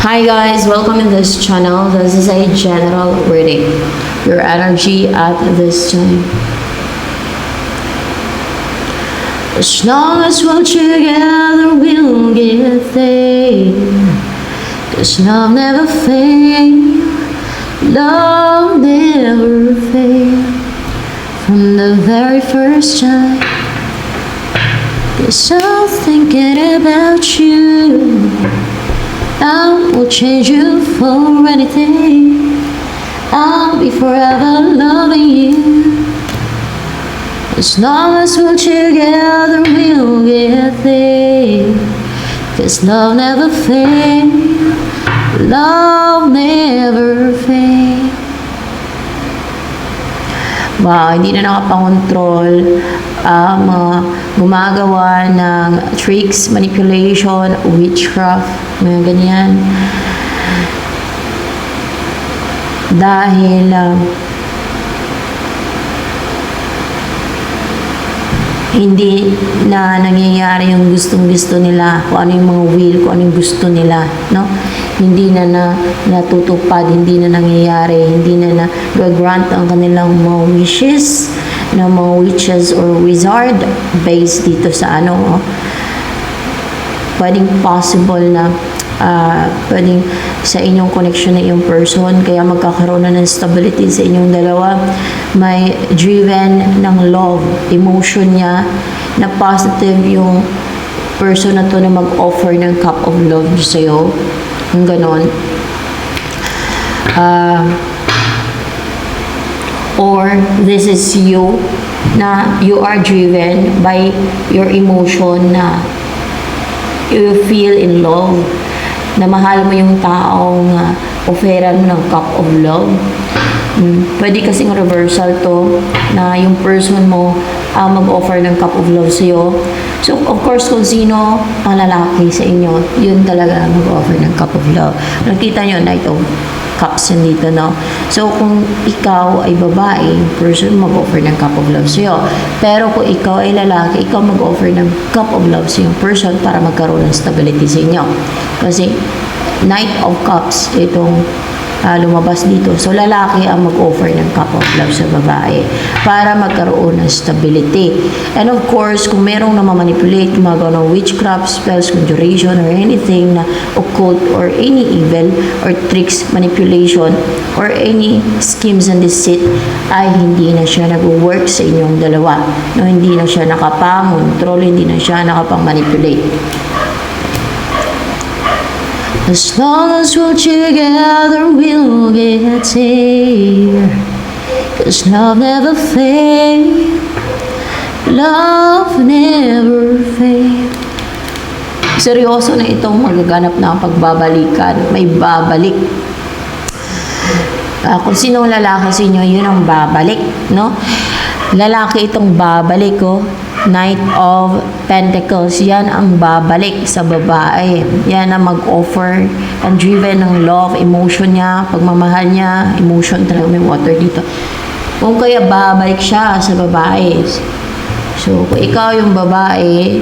Hi guys, welcome in this channel. This is a general reading. Your energy at this time. As long as we're together, we'll get there. 'Cause love never fails. Love never fails. From the very first time. 'Cause I'm thinking about you. I will change you for anything. I'll be forever loving you. As long as we're together, we'll get there. 'Cause love never fails. Love never fails. Wow, hindi na nakapangontrol gumagawa ng tricks, manipulation, witchcraft, mga ganyan. Dahil hindi na nangyayari yung gustong-gusto nila, kung ano yung mga will, kung ano yung gusto nila, no? Hindi na natutupad, hindi na nangyayari, hindi na grant ang kanilang mga wishes ng mga witches or wizard based dito sa pwedeng possible na pwedeng sa inyong connection na yung person, kaya magkakaroon na ng stability sa inyong dalawa. May driven ng love, emotion niya na positive yung person na to na mag-offer ng cup of love sa'yo. Yung ganon. Or this is you na you are driven by your emotion na you feel in love, na mahal mo yung taong offeran mo ng cup of love. Pwede kasing reversal to na yung person mo mag-offer ng cup of love sa'yo. So, of course, kung sino ang lalaki sa inyo, yun talaga mag-offer ng cup of love. Nakita nyo, Knight of Cups yun dito, no? So, kung ikaw ay babae, person mag-offer ng cup of love sa'yo. Pero kung ikaw ay lalaki, ikaw mag-offer ng cup of love sa yung person para magkaroon ng stability sa inyo. Kasi, Knight of Cups, itong lumabas dito. So, lalaki ang mag-offer ng cup of love sa babae para magkaroon ng stability. And of course, kung merong namamanipulate, gumagawa ng witchcraft, spells, conjuration, or anything na occult, or any evil, or tricks, manipulation, or any schemes and deceit, ay hindi na siya nag-work sa inyong dalawa. No, hindi na siya nakapangontrol, hindi na siya nakapang-manipulate. As long as we're together, we'll get there. 'Cause love never fails. Love never fails. Seryoso na itong magaganap na pagbabalikan. May babalik. Kung sinong lalaki sa inyo, yun ang babalik, no? Lalaki itong babalik, oh. Knight of Pentacles, yan ang babalik sa babae. Yan ang mag-offer, ang driven ng love, emotion niya, pagmamahal niya, emotion talaga, may water dito. Kung kaya babalik siya sa babae. So, kung ikaw yung babae,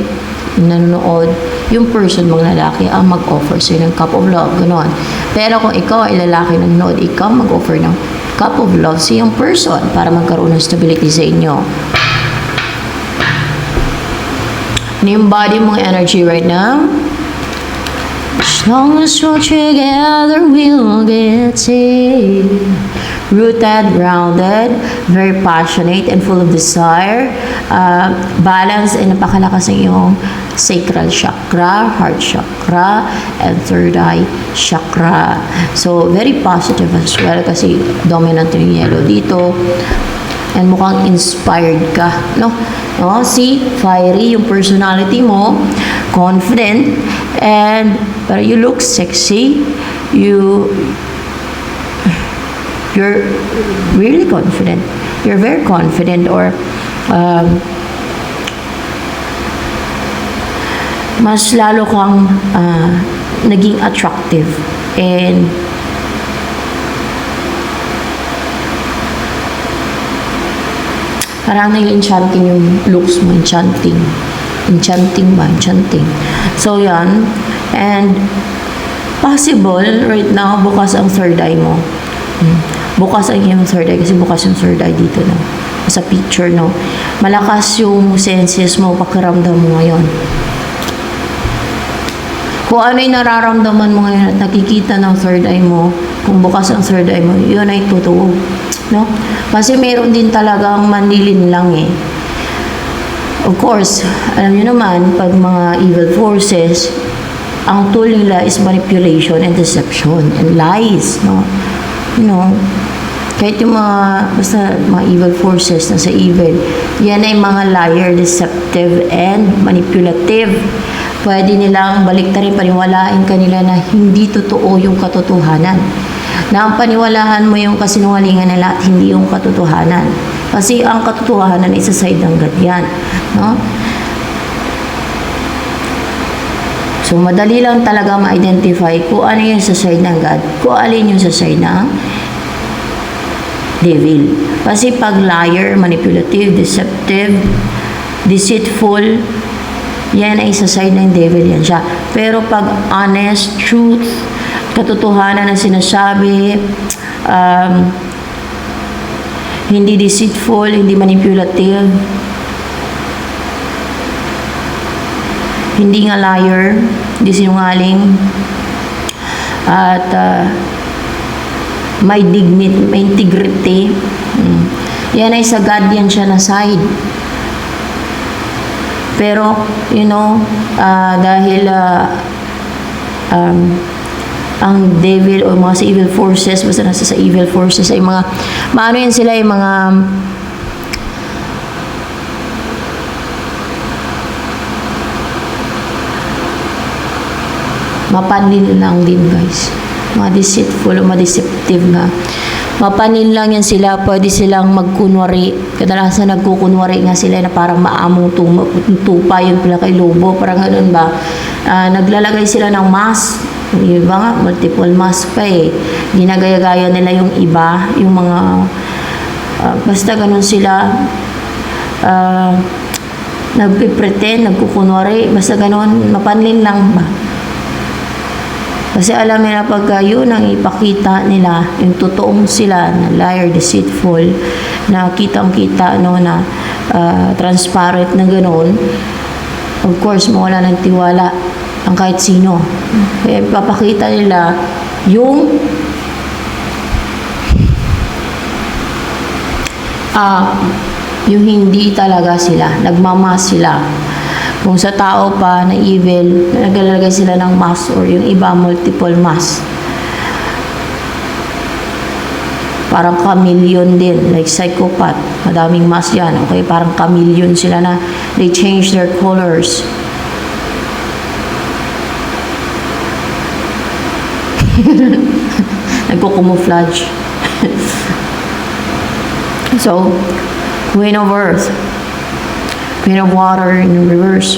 nanonood, yung person mong lalaki ang mag-offer sa'yo ng cup of love, gano'n. Pero kung ikaw ay lalaki nanonood, ikaw mag-offer ng cup of love sa yung person para magkaroon ng stability sa inyo. Ano yung body mong energy right now? As long as we're together, we'll get there. Rooted, grounded, very passionate, and full of desire. Balance, and napakalakas ng iyong sacral chakra, heart chakra, and third eye chakra. So, very positive as well kasi dominant yung yellow dito. And mukhang inspired ka, no? No, see, fiery yung personality mo, confident, and pero you look sexy. You're really confident. You're very confident, or mas lalo kang naging attractive, and parang nag-enchanting yung looks mo, enchanting ba? Enchanting. So, yan. And possible right now bukas ang third eye mo. Bukas ang iyong third eye kasi bukas yung third eye dito, no? Sa picture, no? Malakas yung senses mo, pakiramdam mo ngayon. Kung ano yung nararamdaman mo ngayon at nakikita ng third eye mo, kung bukas ang third eye mo, yun ay totoo, no? Kasi meron din talagang manlilin lang eh. Of course, alam niyo naman, pag mga evil forces, ang tool nila is manipulation and deception and lies, no? You know, kahit yung basta mga evil forces na sa evil, yan ay mga liar, deceptive, and manipulative. Pwede nilang baliktarin, paniwalain kanila na hindi totoo yung katotohanan. Na ang paniwalaan mo yung kasinungalingan nila at hindi yung katotohanan. Kasi ang katotohanan ay sa side ng God yan. No? So, madali lang talaga ma-identify kung ano yung sa side ng God, kung alin yung sa side ng devil. Kasi pag liar, manipulative, deceptive, deceitful, yan ay sa side ng devil yan siya. Pero pag honest, truth, katotohanan na sinasabi, hindi deceitful, hindi manipulative, hindi nga liar, hindi sinungaling, at may dignity, may integrity, yan ay sa God yan siya na side. Pero, you know, dahil ang devil o mga sa evil forces, basta nasa sa evil forces ay mga, maano yan sila ay mga mapanlin lang din, guys. Mga deceitful o ma-deceptive nga. Mapanin lang yan sila, pwede silang magkunwari. Kadalasan nagkukunwari nga sila na parang maamong tupa yun pala kay lobo, parang ganun ba. Naglalagay sila ng mask, yung iba nga, multiple mask pa eh. Ginagaya-gaya nila yung iba, yung mga, basta ganun sila, nagpipretend, nagkukunwari, basta ganun, mapanlin lang ba. Kasi alam nila pagka yun ang ipakita nila, yung totoong sila na liar, deceitful, na kitang-kita, no, na transparent na gano'n, of course, mawala ng tiwala ang kahit sino. Kaya ipapakita nila yung yung hindi talaga sila, nagmamas sila. Kung sa tao pa na evil, naglalagay sila ng mask or yung iba multiple mask. Parang chameleon din, like psychopath. Madaming mask yan. Okay, parang chameleon sila na they change their colors. Nagko-camouflage. So, Queen of Earth, Queen of Water in reverse.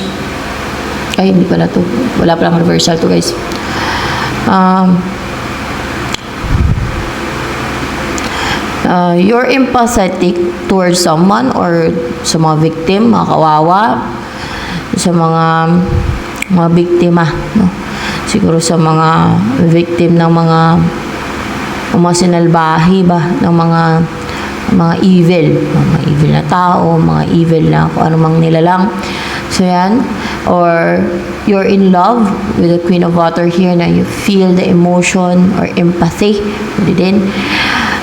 Ay, hindi pala to. Wala palang reversal to, guys. You're empathetic towards someone or sa mga victim, mga kawawa, sa mga biktima, no? Siguro sa mga victim ng mga sinalbahi ba, ng mga evil na tao, mga evil na kung anumang nilalang. So yan, or you're in love with the Queen of Water here na you feel the emotion or empathy, pwede din,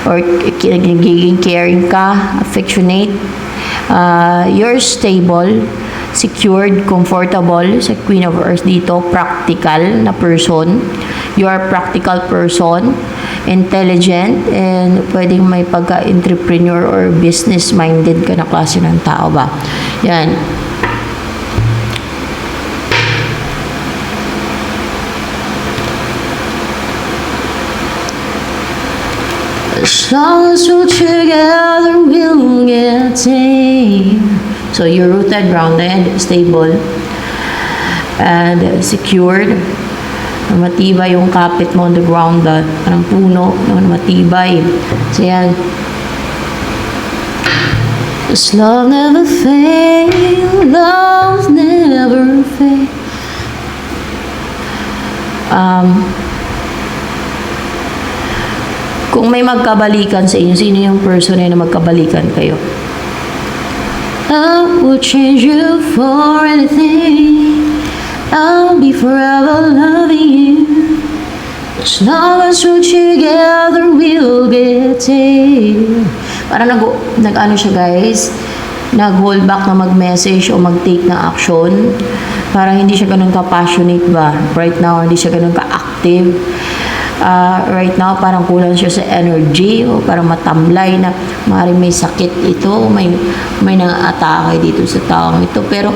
or nagiging caring ka, affectionate. You're stable, secured, comfortable sa Queen of Earth dito, practical na person. You are a practical person, intelligent, and pwedeng may pagka-entrepreneur or business-minded ka na klase ng tao ba. Yan. As long as we're together, we'll get safe. So you're rooted, grounded, stable, and secured. Matibay yung kapit mo on the ground, parang puno, no, matibay. So yan. This love never fails, love never fails. Kung may magkabalikan sa inyo, sino yung person na magkabalikan kayo? I would change you for anything. I'll be forever loving you. As long as we're together, we'll get it. Parang nag-ano siya guys, nag-hold back na mag-message o mag-take na action. Parang hindi siya ganun ka-passionate ba? Right now, hindi siya ganun ka-active. Right now, parang kulang siya sa energy o parang matamlay na maaaring may sakit ito, may nang-atake dito sa taong ito. Pero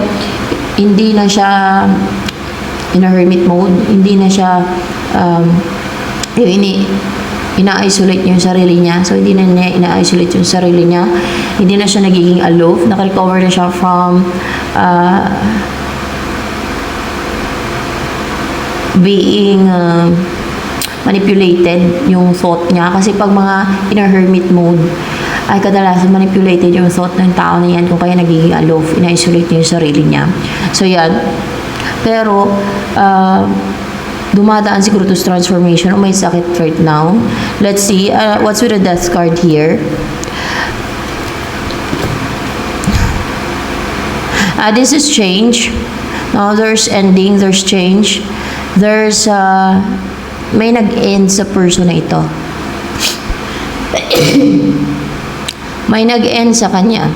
hindi na siya in a hermit mode, hindi na siya ina-isolate niya yung sarili niya. So, hindi na niya ina-isolate yung sarili niya. Hindi na siya nagiging aloof. Naka-recover na siya from being manipulated yung thought niya. Kasi pag mga in a hermit mode, ay kadalasan manipulated yung thought ng tao na yan kung kaya nagiging aloof, ina-isolate niya yung sarili niya. So, yan. Pero, dumadaan siguro to transformation o may sakit right now. Let's see, what's with the death card here? This is change. Now, there's ending, there's change. There's, may nag-end sa person na ito. May nag-end sa kanya.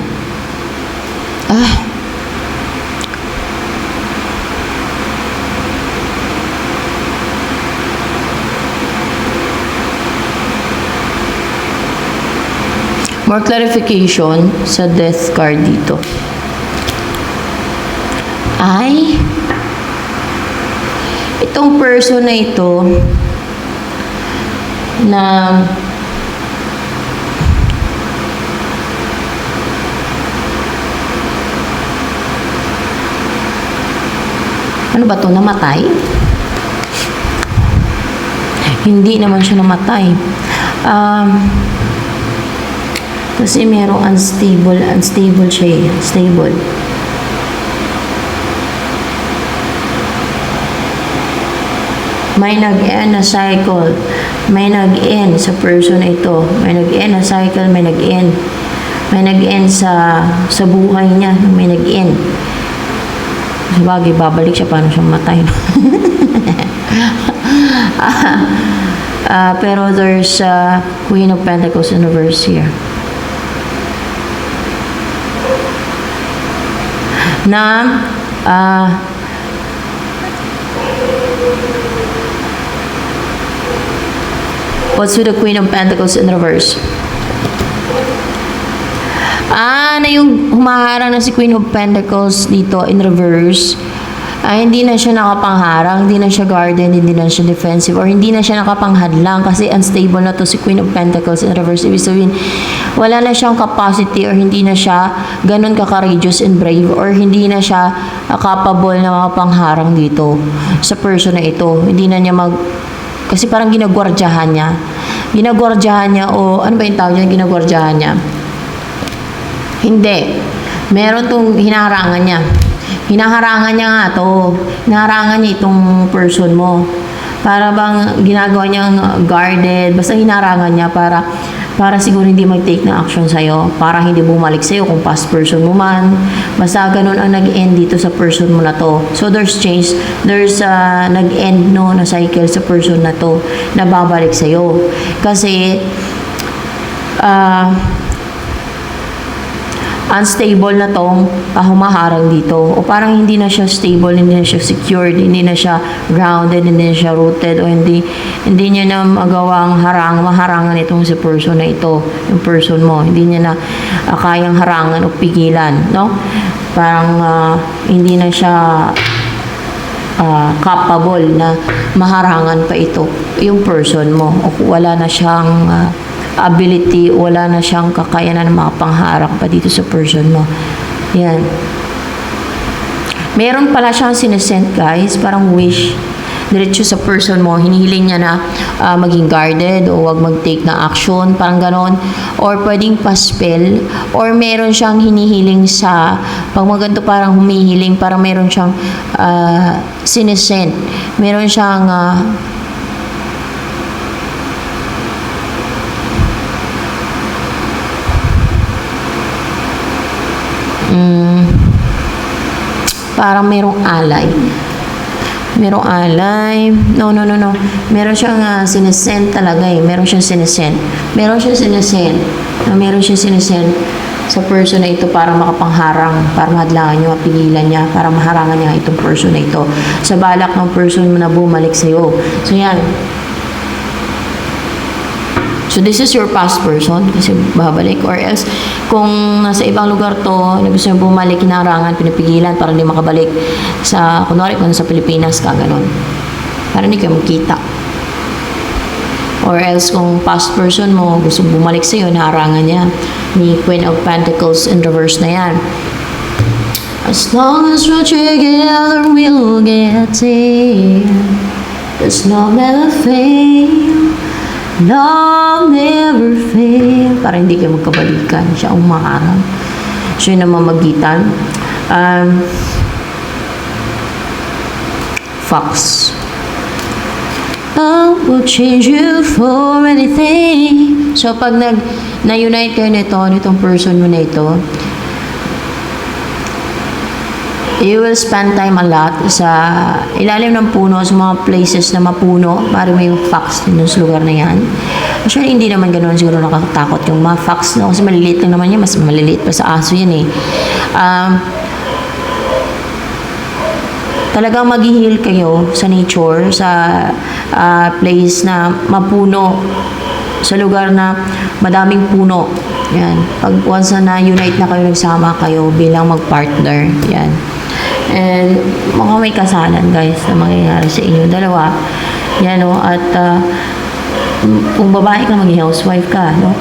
More clarification sa death card dito. Ay, itong person na ito na ano ba to, namatay? Hindi naman siya namatay. Kasi merong unstable siya eh. Stable. May nag-end na cycle. May nag-end sa person na ito. May nag-end na cycle, may nag-end. May nag-end sa buhay niya. May nag-end. Sabagay, babalik siya paano siya matay. Pero there's Queen of Pentacles in reverse here. Na what's with the Queen of Pentacles in reverse? Na yung humaharang na si Queen of Pentacles dito in reverse, hindi na siya nakapangharang, hindi na siya guardian, hindi na siya defensive, or hindi na siya nakapanghadlang kasi unstable na to si Queen of Pentacles in reverse. Ibig sabihin, wala na siyang capacity or hindi na siya ganun ka-courageous and brave or hindi na siya capable na makapangharang dito sa person na ito. Hindi na niya kasi parang ginagwardyahan niya. Ginagwardyahan niya o ano ba yung tawag niya? Ginagwardyahan niya. Hindi. Meron tong hinaharangan niya. Hinaharangan niya nga to. Hinaharangan niya itong person mo. Para bang ginagawa niyang guarded. Basta hinaharangan niya para siguro hindi mag-take na action sa'yo. Para hindi bumalik sa'yo kung past person mo man. Basta ganun ang nag-end dito sa person mo na to. So there's change. There's nag-end no na cycle sa person na to na babalik sa'yo. Kasi unstable na tong humaharang dito. O parang hindi na siya stable, hindi na siya secured, hindi na siya grounded, hindi na siya rooted, o hindi niya na magawang maharangan itong si person na ito, yung person mo. Hindi niya na kayang harangan o pigilan, no? Parang hindi na siya capable na maharangan pa ito, yung person mo. O wala na siyang ability, wala na siyang kakayanan na makapangharap pa dito sa person mo. Yan. Meron pala siyang sinesend guys, parang wish diretso sa person mo, hinihiling niya na maging guarded o wag mag-take na action, parang ganon, or pwedeng pa-spell, or meron siyang hinihiling sa, pag maganto parang humihiling, parang meron siyang sinesend, meron siyang parang merong alay. Merong alay. No. Meron siyang sinesend talaga eh. Meron siyang sinesend sa person na ito para makapangharang, para mahadlangan niya, mapigilan niya, para maharangan niya itong person na ito. Sa balak ng person mo na bumalik sa'yo. So, yan. So, this is your past person kasi babalik. Or else, kung nasa ibang lugar to, na gusto niya bumalik, hinarangan, pinipigilan para hindi makabalik sa, kunwari kung sa Pilipinas ka, ganun. Para hindi kayo magkita. Or else, kung past person mo, gusto bumalik sa'yo, naharangan niya ni Queen of Pentacles in reverse na yan. As long as we're together, we'll get there. Cause love never fail. Love never fail. Para hindi kayo magkabalikan. Siya ang umaharang. Siya yung namamagitan. Fox. I will change you for anything. So, pag na-unite kayo nitong person mo na ito, you will spend time a lot sa ilalim ng puno, sa mga places na mapuno, para may fox din sa lugar na yan. Actually, hindi naman ganoon siguro nakakatakot yung mga fox, no? Kasi maliliit lang naman yan, mas maliliit pa sa aso yan eh. Talagang mag-heal kayo sa nature, sa place na mapuno, sa lugar na madaming puno. Yan. Pag once na unite na kayo, nagsama kayo bilang mag-partner. Yan. And mukhang may kasalan guys na mangyayari sa inyo dalawa. Yan o. At kung babae ka, maging housewife ka. No?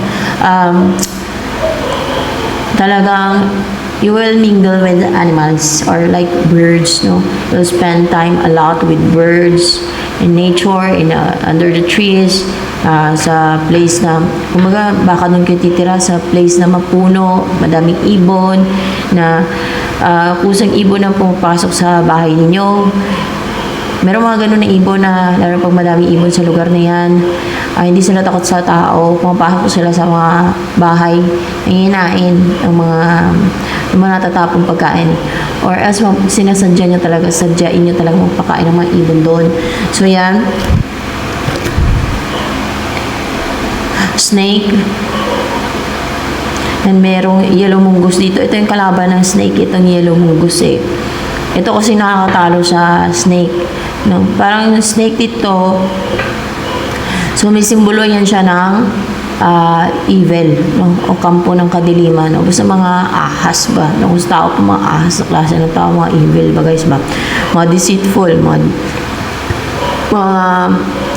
Talagang you will mingle with animals or like birds, no? You'll spend time a lot with birds in nature, under the trees, sa place na, kumbaga, baka doon kayo titira sa place na mapuno, madaming ibon, na kusang ibon na pumapasok sa bahay ninyo. Meron mga ganun na ibon na, lalo pag madaming ibon sa lugar na yan, hindi sila takot sa tao, pumapasok sila sa mga bahay, hihinain ang mga natatapong pagkain. Or else, sinasadya nyo talaga, sadyain nyo talaga magpakain ng mga ibon doon. So, yan. Snake. And merong yellow mungus dito. Ito yung kalaban ng snake, itong yellow mungus eh. Ito kasi nakakatalo sa snake. No? Parang yung snake dito, so may simbolo yan siya ng evil, no? O kampo ng kadiliman, no? Basta mga ahas ba, no? Kung tao po mga ahas na klase ng tao, mga evil ba guys ba, mga deceitful, mga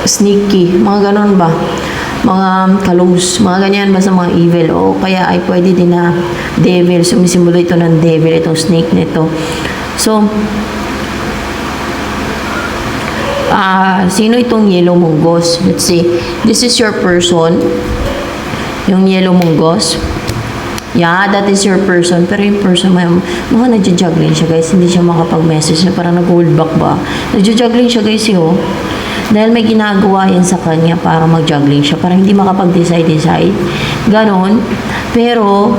sneaky, mga ganon ba, mga kalus, mga ganyan basta mga evil, o kaya ay pwede din na devil. So may simbolo ito ng devil, itong snake nito. So sino itong yellow munggos? Let's see. This is your person. Yung yellow munggos. Yeah, that is your person. Pero yung person, mukhang nagja-juggling siya, guys. Hindi siya makapag-message. Parang nag-hold back ba? Nagja-juggling siya, guys, yun. Dahil may ginagawa yan sa kanya para mag-juggling siya. Parang hindi makapag-decide. Ganon. Pero,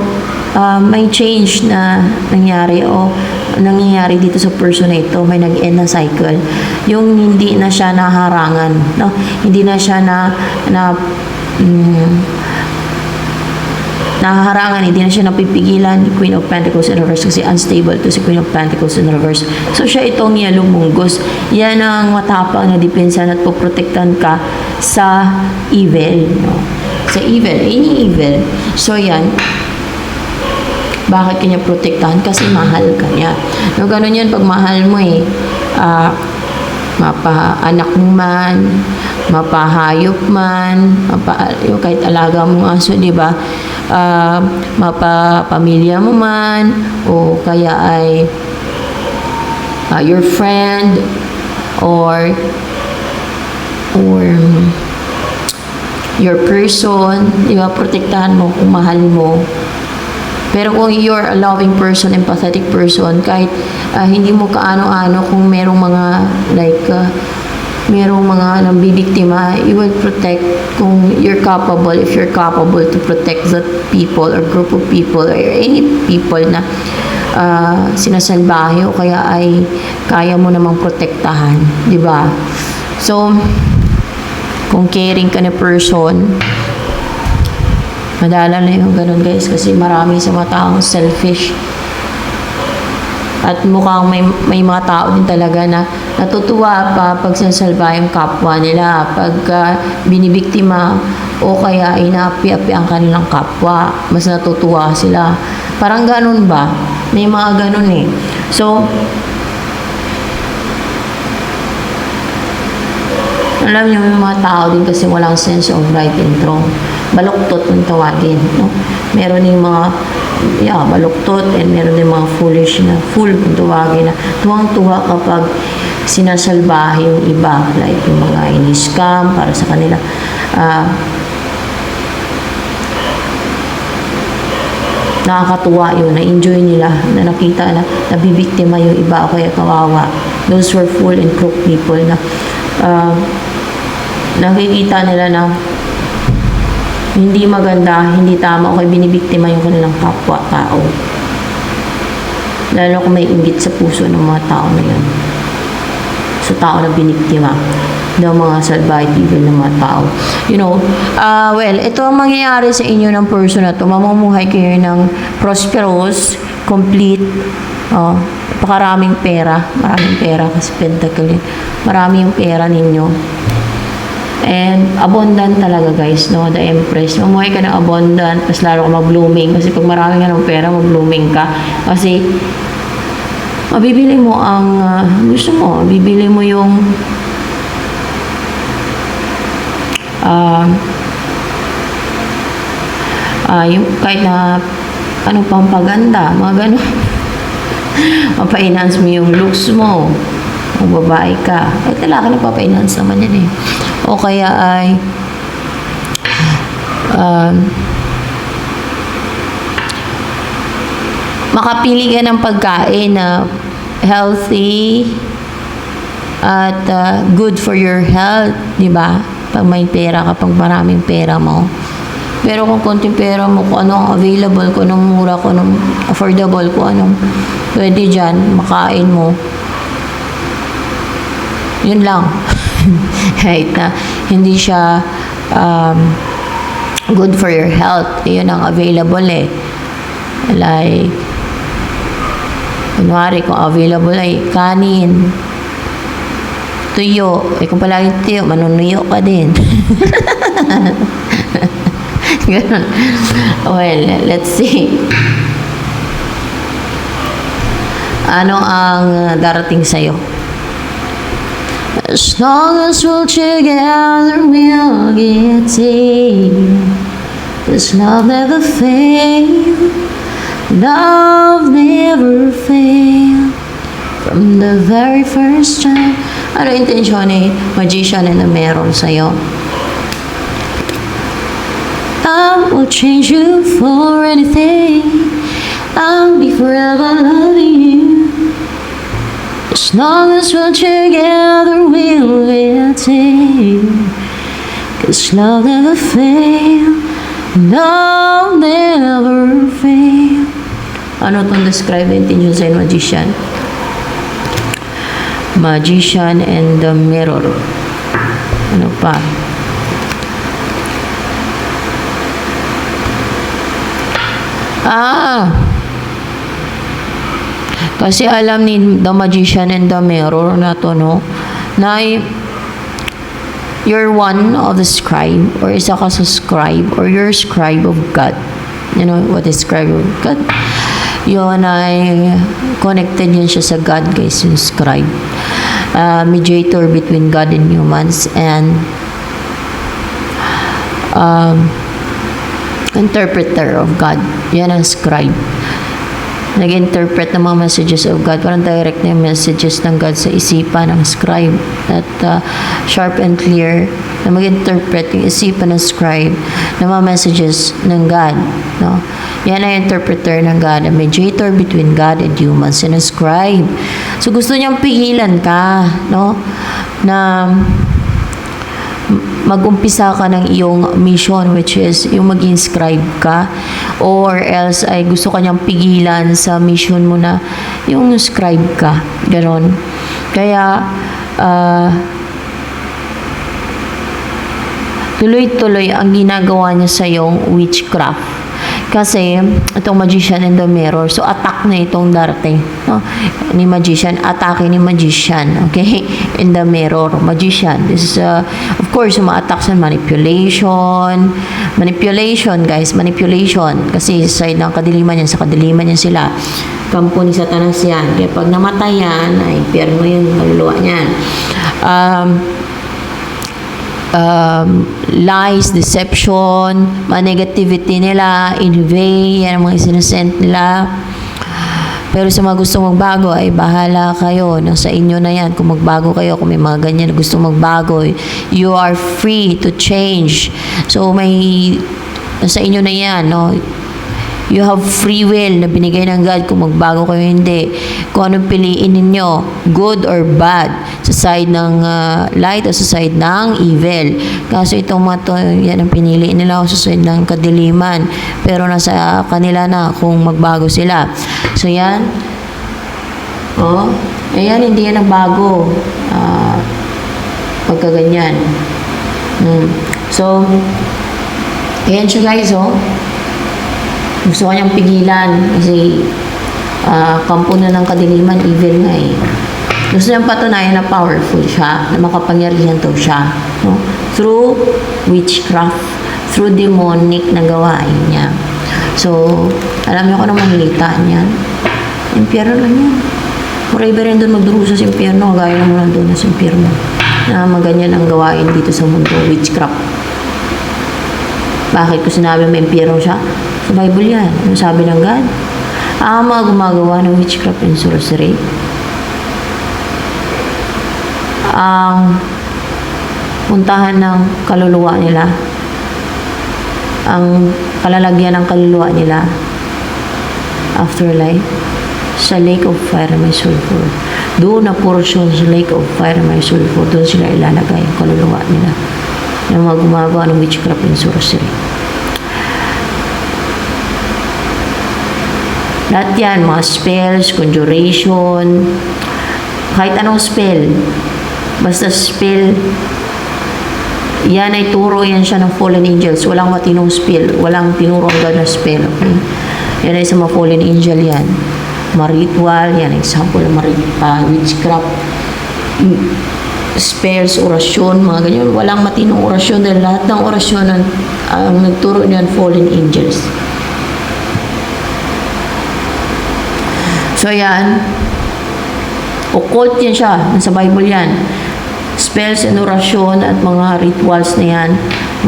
may change na nangyari o nangyayari dito sa person na ito, may nag-end na cycle. Yung hindi na siya naharangan, no? Hindi na siya nahaharangan, hindi na siya napipigilan ni Queen of Pentacles in reverse kasi unstable to si Queen of Pentacles in reverse. So siya itong yellow munggos. Yan ang matapang na depensa at poprotektan ka sa evil, no? Sa evil, any evil. So yan. Bakit kanya protektahan? Kasi mahal ka niya. No, ganun yan pag mahal mo eh. Mapa-anak mo man, mapahayop man, kahit alaga mong aso, di ba? Mapapamilya mo man, o kaya ay your friend, or your person, di ba? Protektahan mo kung mahal mo. Pero kung you're a loving person, empathetic person, kahit hindi mo kaano-ano, kung merong mga merong mga nambibiktima, you will protect kung you're capable, if you're capable to protect that people or group of people or any people na sinasalbahe o kaya ay kaya mo namang protektahan, di ba? So, kung caring ka na person, madala na yung ganun guys kasi marami sa mga taong selfish. At mukhang may mga tao din talaga na natutuwa pa pag sinasalba yung kapwa nila, pag binibiktima o kaya inaapi-api ang kanilang kapwa, mas natutuwa sila. Parang ganun ba? May mga ganun eh. So, alam niyo, may mga tao din kasi walang sense of right and wrong. Baluktot yung tawagin. No? Meron yung mga baluktot and meron din mga foolish na fool kung tawagin na tuwang-tuwa kapag sinasalbahe yung iba. Like yung mga ini-scam para sa kanila. Nakakatuwa yun, na-enjoy nila, na nakita na nabibiktima yung iba o kaya kawawa. Those were fool and crook people na nakikita nila na hindi maganda, hindi tama o kaya binibiktima yung kanilang kapwa-tao. Lalo kung may inggit sa puso ng mga tao na yun. Sa tao na biniktima ng mga salbahe evil ng mga tao. You know, well, ito ang mangyayari sa inyo ng person na ito. Mamumuhay kayo ng prosperous, complete, pakaraming pera. Maraming pera kasi pentacle. Marami yung pera ninyo. And abundant talaga guys, no? The Empress. Mamuhay ka ng abundant, mas lalo ka mag-blooming. Kasi pag marami ka ng pera, mag-blooming ka. Kasi mabibili mo ang gusto mo. Bibili mo yung yung kahit na anong pampaganda, mga ganun. Mapa-enhance mo yung looks mo. Kung babae ka. Kahit lalaki nagpapa-enhance naman yan eh. O kaya ay makapili ka ng pagkain na healthy at good for your health, di ba? Pag may pera ka, pag maraming pera mo. Pero kung konting pera mo, kung anong available, kung anong mura, kung anong affordable, kung anong pwede dyan, makain mo. Yun lang. Right na hindi siya good for your health. Yun ang available eh. Like, kunwari, kung available ay kanin, tuyo. Eh, kung palaging tuyo, manunuyo ka din. Ganun. Well, let's see. Ano ang darating sa'yo? As long as we're together, we'll get saved. This love never fails. Love never fails. From the very first time. Ano intensyon ni magician na meron sa'yo? I will change you for anything. I'll be forever loving you. As long as we're together, we'll get saved. 'Cause love never fails. Love never fails. Ano itong describe intention sa magician? Magician and the mirror. Ano pa? Kasi alam ni the magician and the mirror na to, no? Na you're one of the scribe or isa ka sa scribe or you're scribe of God. You know what is scribe of God? Yun ay connected yun siya sa God, guys, yung scribe. Mediator between God and humans and interpreter of God. Yan ang scribe. Nag-interpret ng mga messages of God. Parang direct na yung messages ng God sa isipan ng scribe. At sharp and clear na mag-interpret yung isipan ng scribe ng mga messages ng God. No? Yan ang interpreter ng God. A mediator between God and humans and a scribe. So gusto niyang pigilan ka, no? Na mag-umpisa ka ng iyong mission, which is yung mag-inscribe ka, or else ay gusto kanyang pigilan sa mission mo na yung scribe ka, ganon. Kaya tuloy-tuloy ang ginagawa niya sa yung witchcraft. Kasi itong magician in the mirror, so attack na itong darating, no? Ni magician, atake ni magician, okay? In the mirror, magician. This is of course, ma-attack sa manipulation. Manipulation, guys, manipulation. Kasi sa side ng kadiliman yan, sa kadiliman yan sila. Kampo ni Satanas yan. Kaya pag namatay yan, ay impyerno yung kaluluwa niyan. Lies, deception, mga negativity nila, invade, yan ang mga sinasent nila. Pero sa mga gusto magbago, ay bahala kayo. Nasa inyo na yan. Kung magbago kayo, kung may mga ganyan na gusto magbago, you are free to change. So, nasa inyo na yan, no? You have free will na binigay ng God kung magbago kayo hindi. Kung anong piliin ninyo, good or bad, sa side ng light o sa side ng evil. Kaso itong mga to, yan ang pinili nila o sa side ng kadiliman. Pero nasa kanila na kung magbago sila. So yan. Ayan, hindi yan nagbago. Pagkaganyan. So, ayan siya guys, gusto ko niyang pigilan kasi kampo na ng kadiliman, evil nga eh. Gusto niyang patunayan na powerful siya, na makapangyarihan daw siya, no? Through witchcraft, through demonic na gawain niya. So, alam niyo kung ano manglita niyan? Impyerno lang yan. Forever rin doon magdurusa sa impyerno, gaya mo lang doon sa impyerno. Na maganyan ang gawain dito sa mundo, witchcraft. Bakit ko sinabi may impyerno siya? Sa Bible yan. Ano sabi ng God? Ang mga gumagawa ng witchcraft and sorcery, ang puntahan ng kaluluwa nila, ang kalalagyan ng kaluluwa nila, afterlife, sa lake of fire may sulfur. Doon na portion sa lake of fire may sulfur. Doon sila ilalagay ang kaluluwa nila. Yung mga gumagawa ng witchcraft and sorcery. Lahat yan, mga spells, conjuration, kahit anong spell. Basta spell, yan ay turo yan siya ng fallen angels. Walang matinong spell, walang tinurong God na spell. Okay? Yan ay sa mga fallen angel yan. Mga ritual, yan example ng witchcraft, spells, orasyon, mga ganyan. Walang matinong orasyon dahil lahat ng orasyon ang nagturo niyan fallen angels. So, yan. Occult yan siya. Nasa Bible yan. Spells and orasyon at mga rituals na yan,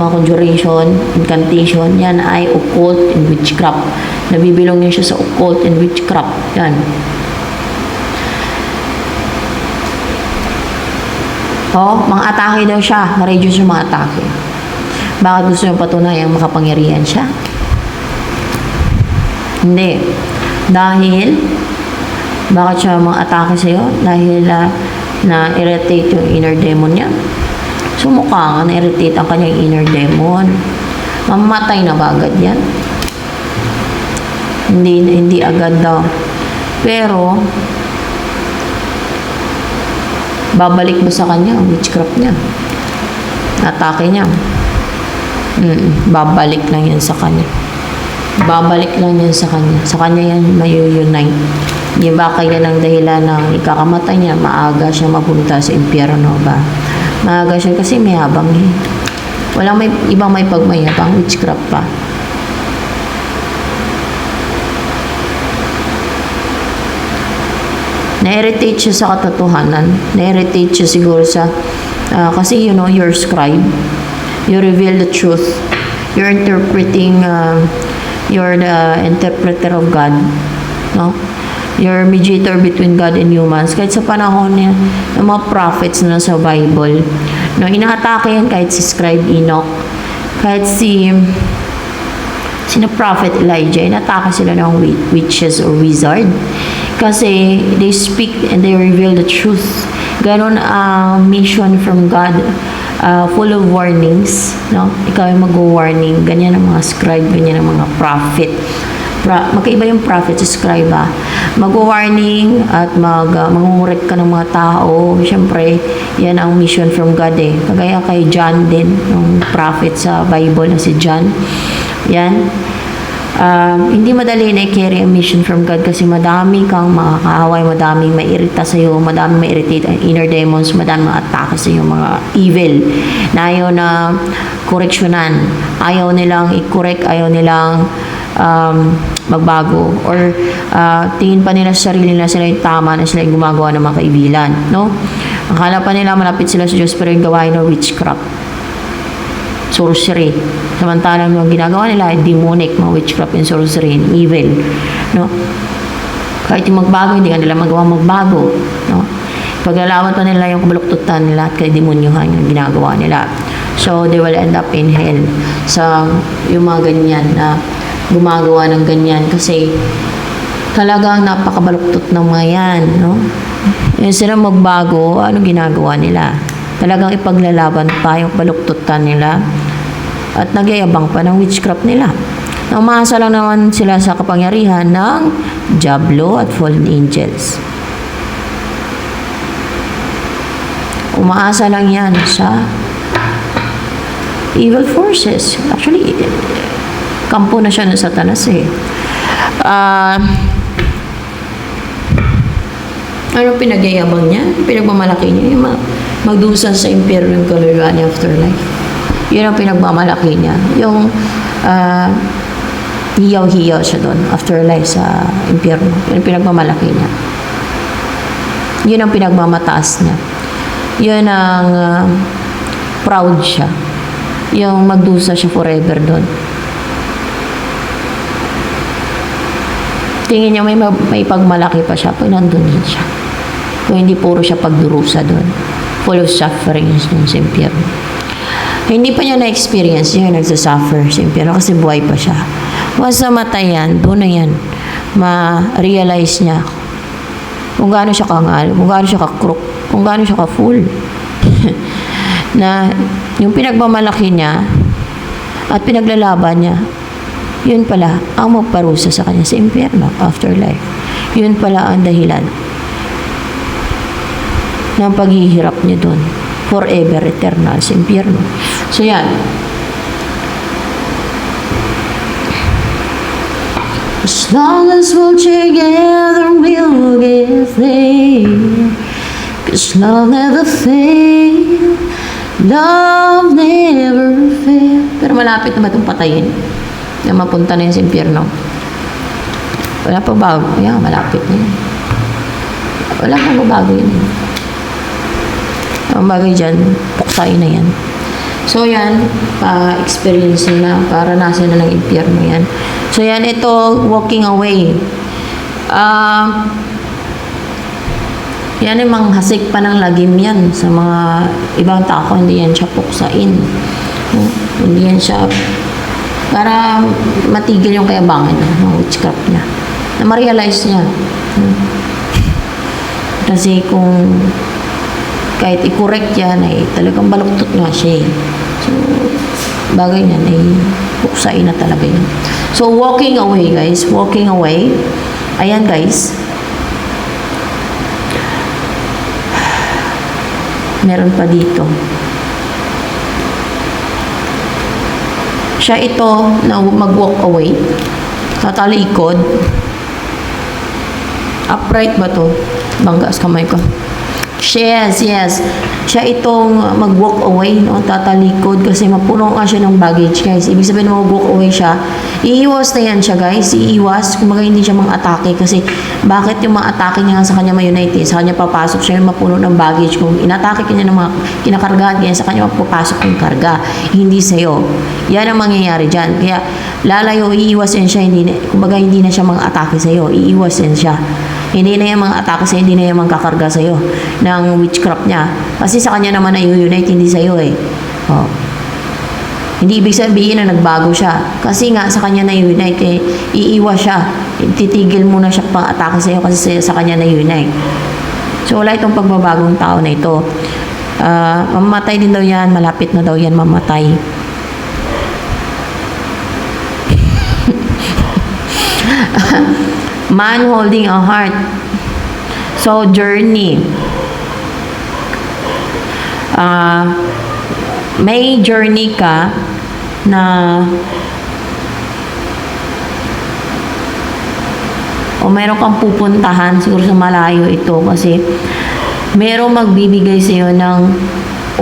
mga conjuration, incantation, yan ay occult and witchcraft. Nabibilong niya siya sa occult and witchcraft. Yan. Mga atake daw siya. Ma-reduce yung mga atake. Bakit gusto niyo patunayang makapangyarihan siya? Hindi. Dahil bakit siya mga-atake sa'yo? Dahil na-irritate yung inner demon niya. So, mukha nga na-irritate ang kanyang inner demon. Mamatay na ba agad yan? Hindi agad daw. Pero, babalik ba sa kanya ang witchcraft niya? Atake niya? Babalik lang yan sa kanya. Babalik lang yan sa kanya. Sa kanya yan may-unite. Di ba kaya ng dahilan ng ikakamatay niya, maaga siya mapunta sa impyerno ba? Maaga siya kasi may habang walang ibang may pagmayabang, witchcraft pa. Na-irritate siya sa katotohanan. Na-irritate siya siguro sa kasi you're scribe. You reveal the truth. You're interpreting you're the interpreter of God. No? You're mediator between God and humans. Kahit sa panahon ng mga prophets na sa Bible, no, inaatake yan kahit si scribe Enoch, kahit sina prophet Elijah, inatake sila ng witches or wizard. Kasi they speak and they reveal the truth. Ganon ang mission from God full of warnings, no? Ikaw ay mag-warning, ganyan ang mga scribe, ganyan ang mga prophet. Magkaiba yung prophet sa scribe, mag-warning at mangungurek ka ng mga tao. Siyempre, yan ang mission from God eh. Kagaya kay John din, yung prophet sa Bible na si John. Yan. Hindi madali na i-carry ang mission from God kasi madami kang makakaaway, madami mairita sa'yo, madami ma-irritate ang inner demons, madami ma-atake sa'yo, mga evil na ayaw na koreksyonan, ayaw nilang i-correct, ayaw nilang magbago, or tingin pa nila sa sarili na sila yung tama, na sila yung gumagawa ng mga kaibilan, no? Akala pa nila malapit sila sa Diyos, pero yung gawain ng witchcraft, sorcery. Samantalang yung ginagawa nila ay demonic, mga witchcraft and sorcery and evil, no? Kahit yung magbago, hindi ka nila magawa magbago, no? Paglalaban pa nila yung kabaluktutan nila at kaidemonyohan yung ginagawa nila. So, they will end up in hell sa yung mga ganyan na gumagawa ng ganyan kasi talagang napakabaluktot ng mga yan, no? Yung sila magbago, ano ginagawa nila? Talagang ipaglalaban pa yung baluktutan nila at nagyayabang pa ng witchcraft nila. Umaasa lang naman sila sa kapangyarihan ng Diablo at fallen angels. Umaasa lang yan sa evil forces. Actually, kampo na siya ng Satanas eh. Ano pinagyayabang niya? Pinagmamalaki niya yung magdusa sa impyerno ng kaluluwa ni afterlife. Yun ang pinagmamalaki niya. Yung hiyaw-hiyaw siya doon, afterlife sa impyerno. Yun ang pinagmamalaki niya. Yun ang pinagmamataas niya. Yun ang proud siya. Yung magdusa siya forever doon. Tingin niya may pagmalaki pa siya pag nandun din siya. Kung hindi puro siya pagdurusa doon. Full of sufferings doon sa impyerno. Hindi pa niya na-experience yung nagsasuffer sa impyerno kasi buhay pa siya. Once namatay yan, doon na yan, ma-realize niya kung gaano siya kangal, kung gaano siya ka-crook, kung gaano siya ka-full. Na yung pinagmamalaki niya at pinaglalaban niya, yun pala ang magparusa sa kanya sa impyerno, afterlife. Yun pala ang dahilan ng paghihirap niya doon. Forever, eternal, sa impyerno. So yan. As long as we're together, we'll get there. 'Cause love never fails. Love never fails. Pero malapit na ba itong patayin? Na mapunta na yun sa impyerno. Wala pa bago. Ayan, malapit na yun. Wala pa bago yun. Ang bagay dyan, puksain na yan. So yan, experience na, para nasa na ng impyerno yan. So yan, ito, walking away. Yan yung mga hasik pa ng lagim yan sa mga ibang tao, hindi yan siya puksain. Hindi yan siya para matigil yung kayabangan niya, ng witchcraft niya. Na ma-realize niya. Kasi kung kahit i-correct yan, ay talagang baluktot nga siya eh. So, bagay niyan ay puksain na talaga yun. So, walking away guys. Walking away. Ayan guys. Meron pa dito. Siya ito na mag-walk away. Tatalikod. Upright ba to? Bangga sa kamay ko. Yes, yes. Siya itong mag-walk away, no? Tatalikod kasi mapuno nga siya ng baggage, guys. Ibig sabihin na mag-walk away siya. Iiwas na yan siya, guys. Iiwas. Kumbaga hindi siya mang-atake kasi bakit yung mga atake niya sa kanya ma-unite? Sa kanya papasok siya yung mapuno ng baggage. Kung inatake kanya ng mga kinakargahan niya, sa kanya papasok yung karga. Hindi sa'yo. Yan ang mangyayari dyan. Kaya lalayo, iiwas yan siya. Kumbaga hindi na siya mang-atake sa'yo. Iiwas yan siya. Hindi na yung mga atake sa'yo, hindi na yung mga kakarga sa'yo ng witchcraft niya. Kasi sa kanya naman ay unite, hindi sa'yo eh. Oh. Hindi ibig sabihin na nagbago siya. Kasi nga sa kanya na unite, eh, iiwas siya. Titigil muna siya pang atake sa'yo kasi sa kanya na unite. So wala itong pagbabagong tao na ito. Mamatay din daw yan, malapit na daw yan mamatay. Man holding a heart. So, journey. May journey ka na o meron kang pupuntahan, siguro sa malayo ito kasi merong magbibigay sa iyo ng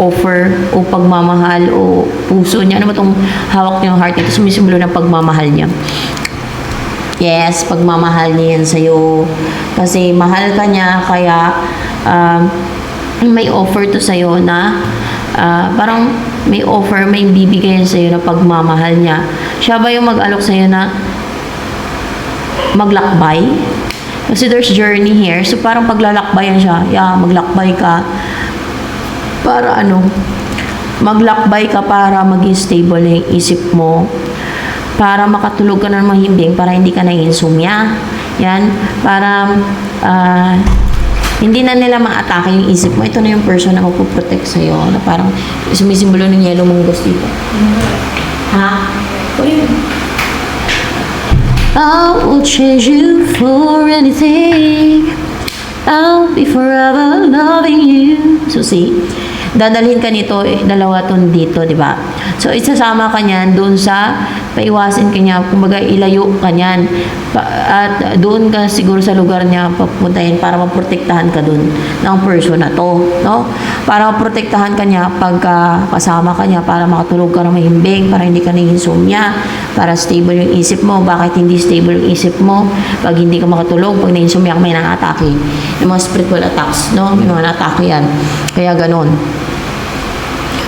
offer o pagmamahal o puso niya. Ano ba itong hawak niyang heart? Ito sumisimbolo ng pagmamahal niya. Yes, pagmamahal niya yan sa'yo. Kasi mahal ka niya, kaya may offer to sa'yo na parang may offer, may bibigay sa'yo na pagmamahal niya. Siya ba yung mag-alok sa'yo na maglakbay? Kasi there's journey here. So parang paglalakbayan siya. Yeah, maglakbay ka. Para ano? Maglakbay ka para maging stable yung isip mo. Para makatulog ka na ng mahimbing, para hindi ka na insomnia. Yan. Para hindi na nila ma-atake yung isip mo. Ito na yung person na magpuprotect sa'yo. Na parang sumisimbolo ng yellow munggos dito. Ha? What do you mean? I will change you for anything. I'll be forever loving you. So see, dadalhin ka nito, dalawa ton dito, di ba? So isasama ka niyan doon sa paiwasin ka niya, kumbaga ilayo ka niyan. At doon ka siguro sa lugar niya papuntahin para maprotektahan ka doon ng person na to, no? Para maprotektahan ka niya pagka kasama ka niya, para makatulog ka na mahimbing, para hindi ka na insomnia, para stable yung isip mo. Bakit hindi stable yung isip mo? Pag hindi ka makatulog, pag na-insomnia ka, may nang-atake. Yung mga spiritual attacks, no? May mga na-atake yan. Kaya ganon.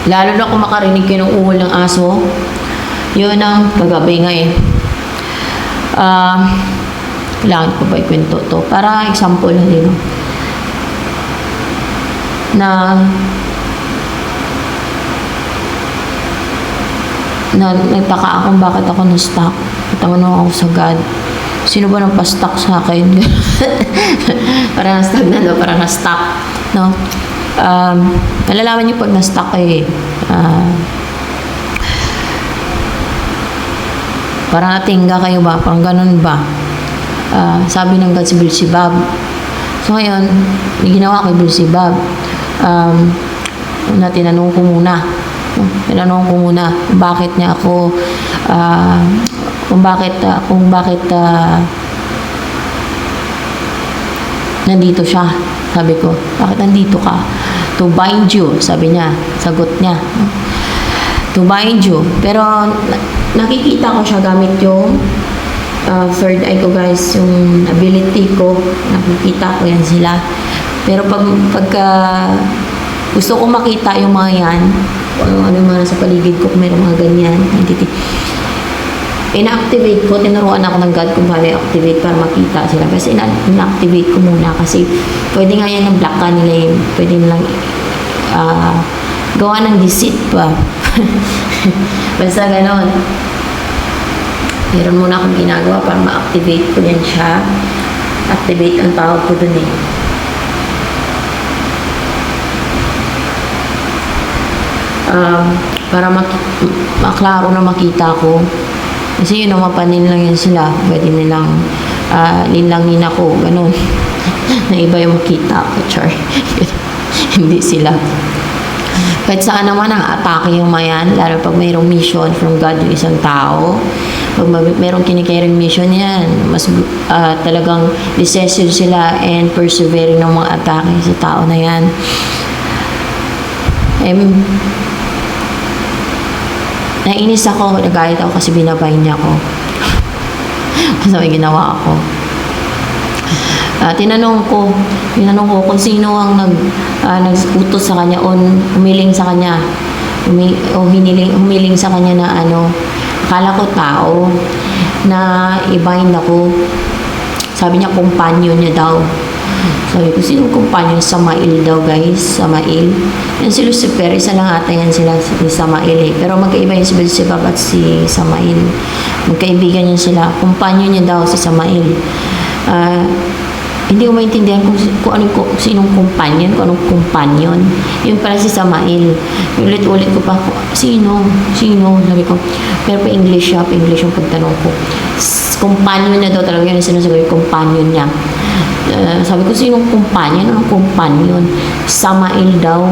Lalo na kung makarinig kayo ng uhol ng aso, yun ang paggabi nga eh. Kailangan ko ba ikwento to? Para example na din. Na nagtaka akong bakit ako na-stuck. Natanong ako sa God. Sino ba nang pa-stuck sa akin? Para na-stuck na daw, para na-stuck. No? Nalalaman niyo pag na-stuck eh. Parang natingga kayo ba? Parang ganun ba? Sabi ng God si Beelzebub. So ngayon, ginawa ko Beelzebub. Tinanong ko muna. Bakit niya ako kung bakit nandito siya. Sabi ko, bakit nandito ka? To bind you, sabi niya. Sagot niya. To bind you. Pero nakikita ko siya gamit yung third eye ko, guys, yung ability ko. Nakikita ko yan sila. Pero pagka gusto ko makita yung mga yan, ano yung mga nasa paligid ko, kung mayroong mga ganyan entity, ina-activate ko. Tinuruan ako ng God kung paano i-activate para makita sila. Kasi ina-activate ko muna kasi pwede nga yan ng block ka nila yung pwede nilang gawa ng deceit pa. Basta ganon. Meron muna akong ginagawa para ma-activate ko yan siya. Activate ang tawag ko dun eh. Para maklaro na makita ko. Kasi yun, mapanin lang yan sila. Pwede nilang linlangin ako. Ganon. Na iba yung makita ko. Char. Hindi sila. Kahit saan naman ang atake yung mayan, lalo pag mayroong mission from God yung isang tao. Pag mayroong kinikairang mission yan, mas talagang decisive sila and persevering ng mga atake sa tao na yan. Nainis ako, nagayat ako kasi binabay niya ako. Kasi may ginawa ako. Tinanong ko kung sino ang nag-utos sa kanya o humiling sa kanya. Humiling sa kanya na ano, akala ko tao na i-bind ako. Sabi niya, kumpanyo niya daw. Sabi ko, sinong kumpanyo? Samael daw, guys. Samael. Yan si Lucifer, isa lang ata yan sila ni Samael eh. Pero magkaiba yan si Beelzebub at si Samael. Magkaibigan yan sila. Kumpanyo niya daw si Samael. Hindi ko maintindihan kung sinong companion, kung anong companion. Yun pala si Samael. Ulit-ulit ko pa, sino? Sabi ko, pero pa-English siya, pa-English yung pagtanong ko. Companion na daw talaga yun, sinasabi yung companion niya. Sabi ko, sinong companion? Anong companion? Samael daw.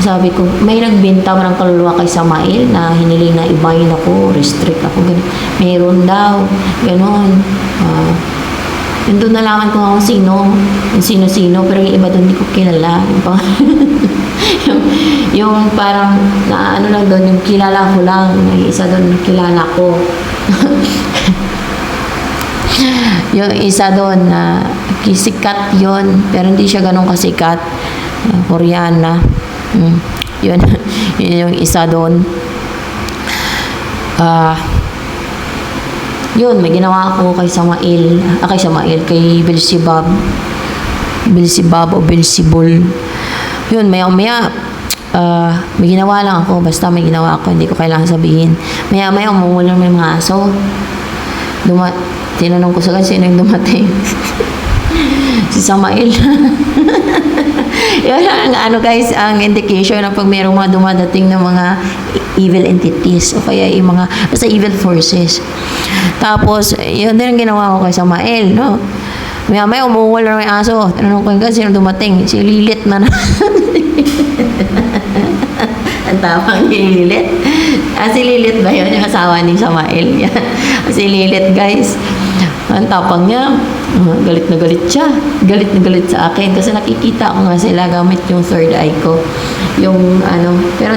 Sabi ko, may nagbenta mo ng kaluluwa kay Samael na hiniling na ibayin ako, restrict ako, ganun. Meron daw, gano'n. Yun doon nalaman ko kung sino-sino, pero yung iba doon hindi ko kilala. Yung parang, ano lang doon, yung kilala ko lang, may isa doon kilala ko. Yung isa doon, sikat yun, pero hindi siya ganun kasikat. Koreana. Yun yung isa doon. Yun, may ginawa ako kay kay Beelzebub o Beelzebul. Yun, maya may ginawa lang ako, basta may ginawa ako, hindi ko kailangan sabihin. Maya umuulan may mga aso. Tinanong ko sa kanya, sino yung dumating? Si Samael. Yun ang guys, ang indication na pag mayroong mga dumadating na mga evil entities o kaya yung mga basta evil forces. Tapos, yun din ang ginawa ko kay Samael, no? May umuwal na may aso. Tinanong ko yung sino dumating? Si Lilith na. Ang tapang ni Lilith. Si Lilith ba yun? Yung asawa ni Samael. Si Lilith, guys. Ang tapang niya. Galit na galit siya. Galit na galit sa akin. Kasi nakikita ko nga sila gamit yung third eye ko. Pero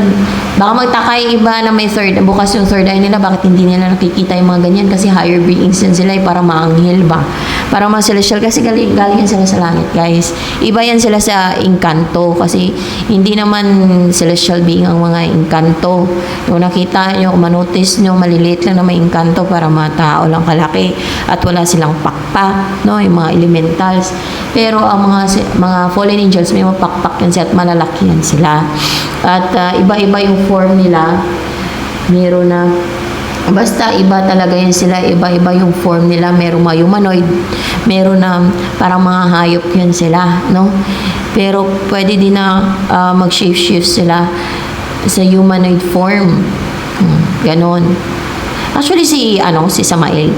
baka magtaka yung iba na may bukas yung third eye nila. Bakit hindi nila nakikita yung mga ganyan? Kasi higher beings yan sila para maanghel ba? Para mga celestial. Kasi galing yan sila sa langit, guys. Iba yan sila sa Encanto. Kasi hindi naman celestial being ang mga Encanto. Yung nakita nyo, manotice nyo, maliliit lang na may Encanto para mga tao lang kalaki. At wala silang pakpak, no? Yung mga elementals. Pero ang mga fallen angels, may mapakpak yan sila at malalaki yan sila. At iba-iba yung form nila. Meron na basta iba talaga yan sila, iba-iba yung form nila. Meron mga humanoid, meron na parang mga hayop yan sila, no? Pero pwede din na mag-shape-shift sila sa humanoid form. Ganon. Actually si Samael,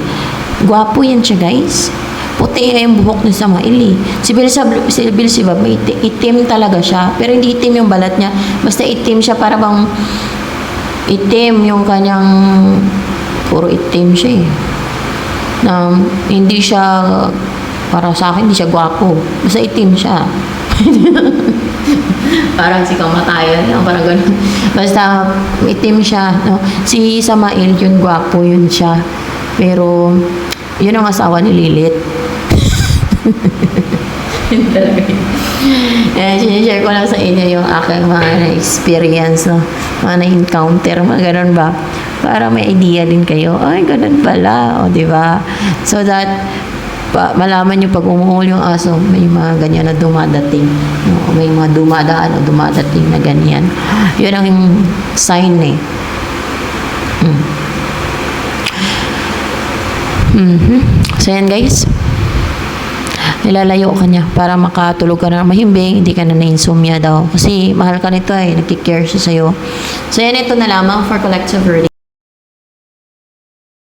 gwapo yan siya, guys. Puti yung buhok ni Samael eh. Si Beelzebub, may itim talaga siya. Pero hindi itim yung balat niya. Basta itim siya, para bang itim yung kanyang, puro itim siya eh. Hindi siya, para sa akin, hindi siya gwapo. Basta itim siya. Parang si kamatayan, parang ganun. Basta itim siya. No? Si Samael, yun gwapo, yun siya. Pero, yun ang asawa ni Lilith. Yun talaga yun. Sinishare ko lang sa inyo yung aking mga experience, no? Mga na-encounter, mga ganun ba? Para may idea din kayo, ay, ganun pala, o, diba? So that, malaman nyo pag umuul yung aso, may mga ganyan na dumadating. No? May mga dumadaan o dumadating na ganyan. Yun ang sign eh. So yan, guys. Nilalayo ka niya para makatulog ka na mahimbing, hindi ka na na-insomnia daw. Kasi mahal ka nito nagkikare siya sa'yo. So yan, ito na lamang for collective reading.